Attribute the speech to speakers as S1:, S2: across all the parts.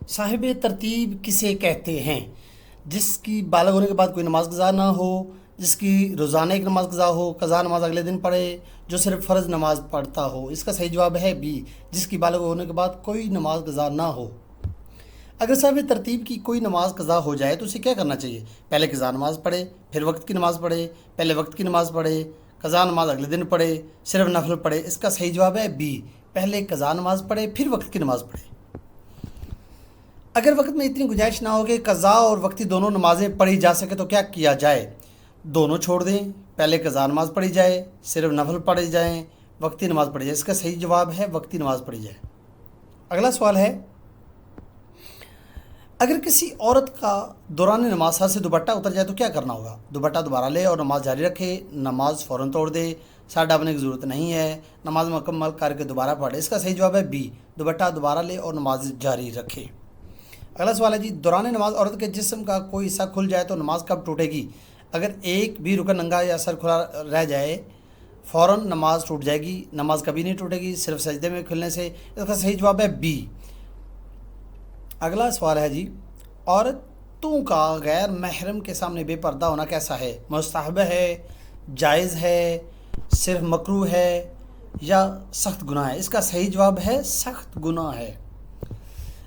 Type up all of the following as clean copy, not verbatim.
S1: صاحب ترتیب کسے کہتے ہیں؟ جس کی بالغ ہونے کے بعد کوئی نماز قضا نہ ہو، جس کی روزانہ ایک نماز قضا ہو، قضا نماز اگلے دن پڑھے، جو صرف فرض نماز پڑھتا ہو۔ اس کا صحیح جواب ہے بی، جس کی بالغ ہونے کے بعد کوئی نماز قضا نہ ہو۔ اگر صاحب ترتیب کی کوئی نماز قضا ہو جائے تو اسے کیا کرنا چاہیے؟ پہلے قضا نماز پڑھے، پھر وقت کی نماز پڑھے، پہلے وقت کی نماز پڑھے، قضا نماز اگلے دن پڑھے، صرف نفل پڑھے۔ اس کا صحیح جواب ہے بی، پہلے قضا نماز پڑھے پھر وقت کی نماز پڑھے۔ اگر وقت میں اتنی گنجائش نہ ہو کہ قضا اور وقتی دونوں نمازیں پڑھی جا سکے تو کیا کیا جائے؟ دونوں چھوڑ دیں، پہلے قضا نماز پڑھی جائے، صرف نفل پڑھے جائیں، وقتی نماز پڑھی جائے۔ اس کا صحیح جواب ہے وقتی نماز پڑھی جائے۔ اگلا سوال ہے، اگر کسی عورت کا دوران نماز سر سے دوپٹہ اتر جائے تو کیا کرنا ہوگا؟ دوپٹہ دوبارہ لے اور نماز جاری رکھے، نماز فوراً توڑ دے، سر ڈابنے کی ضرورت نہیں ہے، نماز مکمل کر کے دوبارہ پڑھے۔ اس کا صحیح جواب ہے بی، دوپٹہ دوبارہ لے اور نماز جاری رکھے۔ اگلا سوال ہے جی، دوران نماز عورت کے جسم کا کوئی حصہ کھل جائے تو نماز کب ٹوٹے گی؟ اگر ایک بھی رکن ننگا یا سر کھلا رہ جائے فوراً نماز ٹوٹ جائے گی، نماز کبھی نہیں ٹوٹے گی، صرف سجدے میں کھلنے سے۔ اس کا صحیح جواب ہے بی۔ اگلا سوال ہے جی، عورتوں کا غیر محرم کے سامنے بے پردہ ہونا کیسا ہے؟ مستحب ہے، جائز ہے، صرف مکروہ ہے یا سخت گناہ ہے؟ اس کا صحیح جواب ہے سخت گناہ ہے۔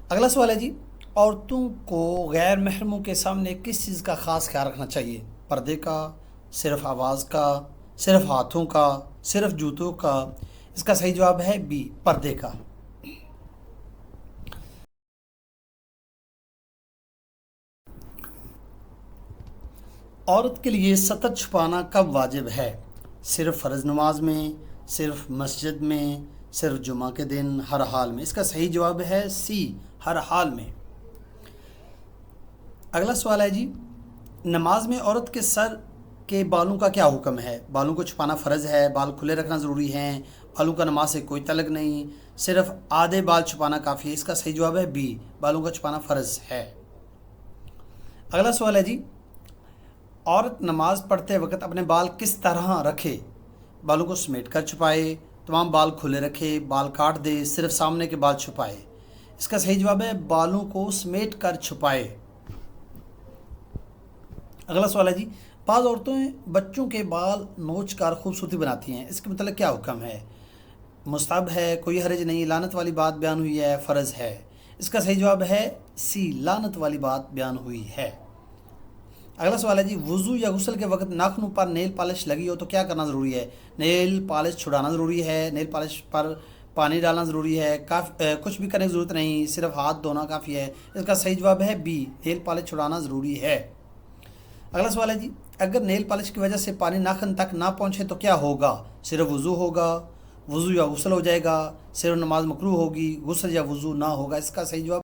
S1: اگلا سوال ہے جی، عورتوں کو غیر محرموں کے سامنے کس چیز کا خاص خیال رکھنا چاہیے؟ پردے کا، صرف آواز کا، صرف ہاتھوں کا، صرف جوتوں کا؟ اس کا صحیح جواب ہے بی، پردے کا۔ عورت کے لیے سطر چھپانا کب واجب ہے؟ صرف فرض نماز میں، صرف مسجد میں، صرف جمعہ کے دن، ہر حال میں؟ اس کا صحیح جواب ہے سی، ہر حال میں۔ اگلا سوال ہے جی، نماز میں عورت کے سر کے بالوں کا کیا حکم ہے؟ بالوں کو چھپانا فرض ہے، بال کھلے رکھنا ضروری ہے، بالوں کا نماز سے کوئی تعلق نہیں، صرف آدھے بال چھپانا کافی ہے؟ اس کا صحیح جواب ہے بی، بالوں کا چھپانا فرض ہے۔ اگلا سوال ہے جی، عورت نماز پڑھتے وقت اپنے بال کس طرح رکھے؟ بالوں کو سمیٹ کر چھپائے، تمام بال کھلے رکھے، بال کاٹ دے، صرف سامنے کے بال چھپائے؟ اس کا صحیح جواب ہے بالوں کو سمیٹ کر چھپائے۔ اگلا سوال ہے جی، بعض عورتیں بچوں کے بال نوچ کر خوبصورتی بناتی ہیں، اس کے متعلق کیا حکم ہے؟ مستحب ہے، کوئی حرج نہیں، لعنت والی بات بیان ہوئی ہے، فرض ہے؟ اس کا صحیح جواب ہے سی، لعنت والی بات بیان ہوئی ہے۔ اگلا سوال ہے جی، وضو یا غسل کے وقت ناخنوں پر نیل پالش لگی ہو تو کیا کرنا ضروری ہے؟ نیل پالش چھڑانا ضروری ہے، نیل پالش پر پانی ڈالنا ضروری ہے، کچھ بھی کرنے کی ضرورت نہیں، صرف ہاتھ دھونا کافی ہے؟ اس کا صحیح جواب ہے بی، نیل پالش چھڑانا ضروری ہے۔ اگلا سوال ہے جی، اگر نیل پالش کی وجہ سے پانی ناخن تک نہ پہنچے تو کیا ہوگا؟ صرف وضو ہوگا، وضو یا غسل ہو جائے گا، صرف نماز مکروہ ہوگی، غسل یا وضو نہ ہوگا؟ اس کا صحیح جواب